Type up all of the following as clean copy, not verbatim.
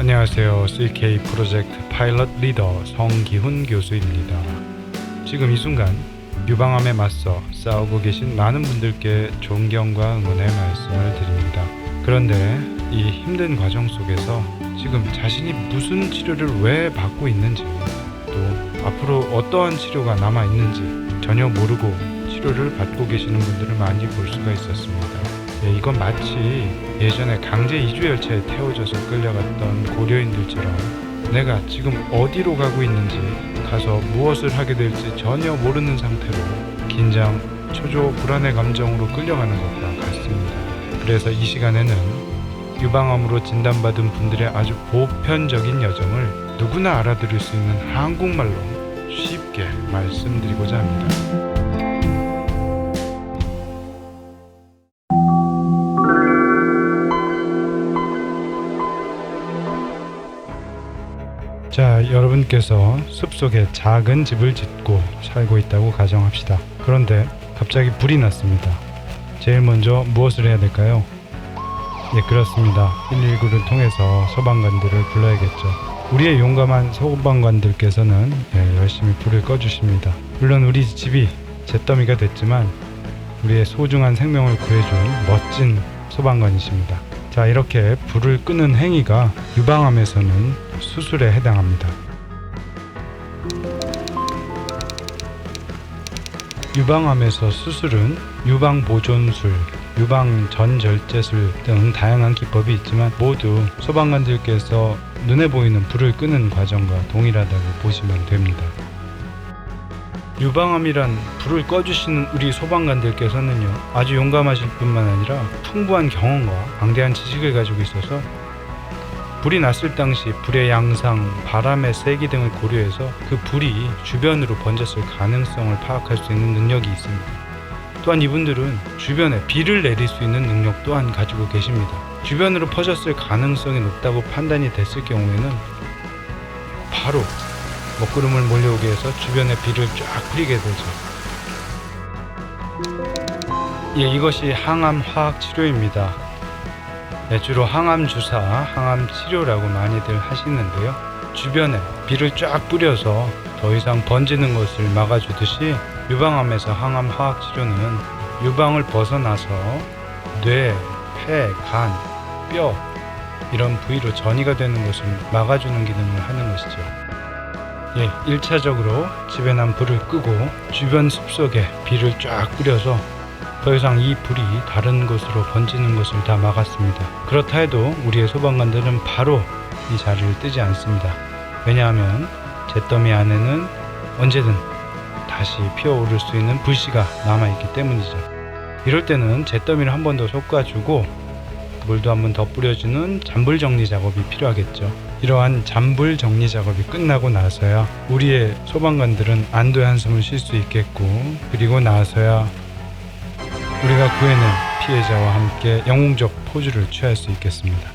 안녕하세요. CK 프로젝트 파일럿 리더 성기훈 교수입니다. 지금 이 순간 유방암에 맞서 싸우고 계신 많은 분들께 존경과 응원의 말씀을 드립니다. 그런데 이 힘든 과정 속에서 지금 자신이 무슨 치료를 왜 받고 있는지, 또 앞으로 어떠한 치료가 남아 있는지 전혀 모르고 치료를 받고 계시는 분들을 많이 볼 수가 있었습니다. 이건 마치 예전에 강제 이주 열차에 태워져서 끌려갔던 고려인들처럼 내가 지금 어디로 가고 있는지, 가서 무엇을 하게 될지 전혀 모르는 상태로 긴장, 초조, 불안의 감정으로 끌려가는 것과 같습니다. 그래서 이 시간에는 유방암으로 진단받은 분들의 아주 보편적인 여정을 누구나 알아들을 수 있는 한국말로 쉽게 말씀드리고자 합니다. 자, 여러분께서 숲속에 작은 집을 짓고 살고 있다고 가정합시다. 그런데 갑자기 불이 났습니다. 제일 먼저 무엇을 해야 될까요? 그렇습니다. 119를 통해서 소방관들을 불러야겠죠. 우리의 용감한 소방관들께서는 열심히 불을 꺼주십니다. 물론 우리 집이 잿더미가 됐지만 우리의 소중한 생명을 구해준 멋진 소방관이십니다. 자, 이렇게 불을 끄는 행위가 유방암에서는 수술에 해당합니다. 유방암에서 수술은 유방보존술, 유방전절제술 등 다양한 기법이 있지만 모두 소방관들께서 눈에 보이는 불을 끄는 과정과 동일하다고 보시면 됩니다. 유방암이란 불을 꺼주시는 우리 소방관들께서는요, 아주 용감하실 뿐만 아니라 풍부한 경험과 방대한 지식을 가지고 있어서 불이 났을 당시 불의 양상, 바람의 세기 등을 고려해서 그 불이 주변으로 번졌을 가능성을 파악할 수 있는 능력이 있습니다. 또한 이분들은 주변에 비를 내릴 수 있는 능력 또한 가지고 계십니다. 주변으로 퍼졌을 가능성이 높다고 판단이 됐을 경우에는 바로 먹구름을 몰려오게 해서 주변에 비를 쫙 뿌리게 되죠. 이것이 항암 화학 치료입니다. 주로 항암 주사, 항암 치료라고 많이들 하시는데요. 주변에 비를 쫙 뿌려서 더 이상 번지는 것을 막아주듯이 유방암에서 항암 화학 치료는 유방을 벗어나서 뇌, 폐, 간, 뼈 이런 부위로 전이가 되는 것을 막아주는 기능을 하는 것이죠. 1차적으로 집에 난 불을 끄고 주변 숲속에 비를 쫙 뿌려서 더 이상 이 불이 다른 곳으로 번지는 것을 다 막았습니다. 그렇다 해도 우리의 소방관들은 바로 이 자리를 뜨지 않습니다. 왜냐하면 잿더미 안에는 언제든 다시 피어오를 수 있는 불씨가 남아있기 때문이죠. 이럴 때는 잿더미를 한 번 더 솎아주고 물도 한 번 더 뿌려주는 잔불 정리 작업이 필요하겠죠. 이러한 잔불 정리 작업이 끝나고 나서야 우리의 소방관들은 안도의 한숨을 쉴 수 있겠고, 그리고 나서야 우리가 구해낸 피해자와 함께 영웅적 포즈를 취할 수 있겠습니다.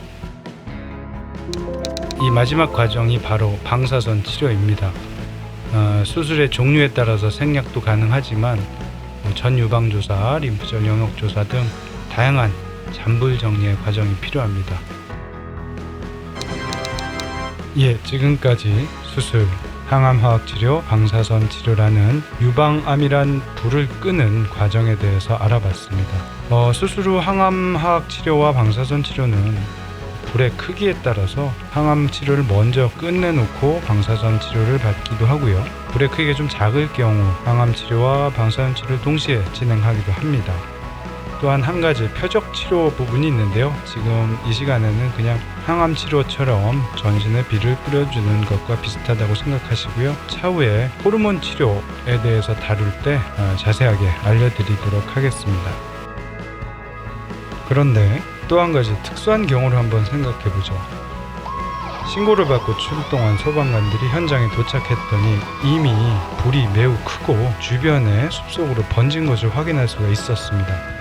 이 마지막 과정이 바로 방사선 치료입니다. 수술의 종류에 따라서 생략도 가능하지만 전유방조사, 림프절 영역조사 등 다양한 잔불 정리의 과정이 필요합니다. 지금까지 수술, 항암화학치료, 방사선 치료라는 유방암이란 불을 끄는 과정에 대해서 알아봤습니다. 수술 후 항암화학치료와 방사선 치료는 불의 크기에 따라서 항암 치료를 먼저 끝내놓고 방사선 치료를 받기도 하고요. 불의 크기가 좀 작을 경우 항암 치료와 방사선 치료를 동시에 진행하기도 합니다. 또한 한 가지 표적 치료 부분이 있는데요. 지금 이 시간에는 그냥 항암 치료처럼 전신에 비를 뿌려주는 것과 비슷하다고 생각하시고요. 차후에 호르몬 치료에 대해서 다룰 때 자세하게 알려드리도록 하겠습니다. 그런데 또 한 가지 특수한 경우를 한번 생각해보죠. 신고를 받고 출동한 소방관들이 현장에 도착했더니 이미 불이 매우 크고 주변에 숲속으로 번진 것을 확인할 수가 있었습니다.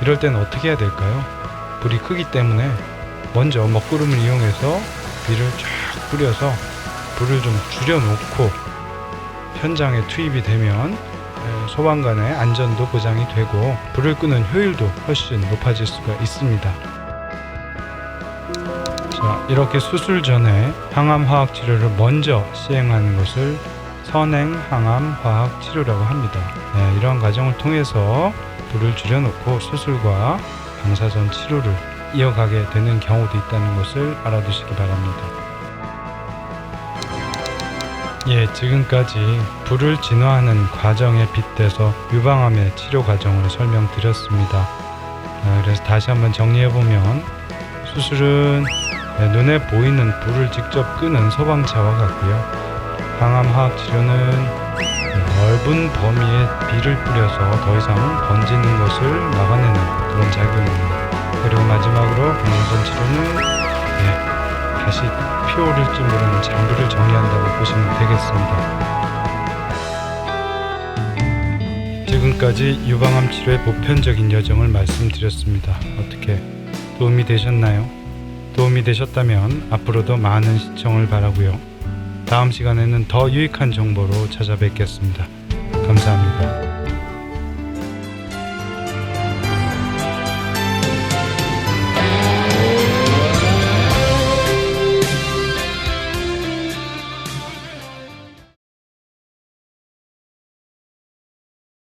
이럴 때는 어떻게 해야 될까요? 불이 크기 때문에 먼저 먹구름을 이용해서 비를 쫙 뿌려서 불을 좀 줄여놓고 현장에 투입이 되면 소방관의 안전도 보장이 되고 불을 끄는 효율도 훨씬 높아질 수가 있습니다. 자, 이렇게 수술 전에 항암 화학 치료를 먼저 시행하는 것을 선행 항암 화학 치료라고 합니다. 네, 이러한 과정을 통해서 불을 줄여놓고 수술과 방사선 치료를 이어가게 되는 경우도 있다는 것을 알아두시기 바랍니다. 예, 지금까지 불을 진화하는 과정에 빗대서 유방암의 치료 과정을 설명드렸습니다. 그래서 다시 한번 정리해보면 수술은 눈에 보이는 불을 직접 끄는 소방차와 같고요. 항암 화학 치료는 넓은 범위에 비를 뿌려서 더 이상 번지는 것을 막아내는 그런 작용입니다. 그리고 마지막으로 방사선 치료는 다시 피어오를지 모르는 장기를 정리한다고 보시면 되겠습니다. 지금까지 유방암 치료의 보편적인 여정을 말씀드렸습니다. 어떻게 도움이 되셨나요? 도움이 되셨다면 앞으로도 많은 시청을 바라고요. 다음 시간에는 더 유익한 정보로 찾아뵙겠습니다. 감사합니다.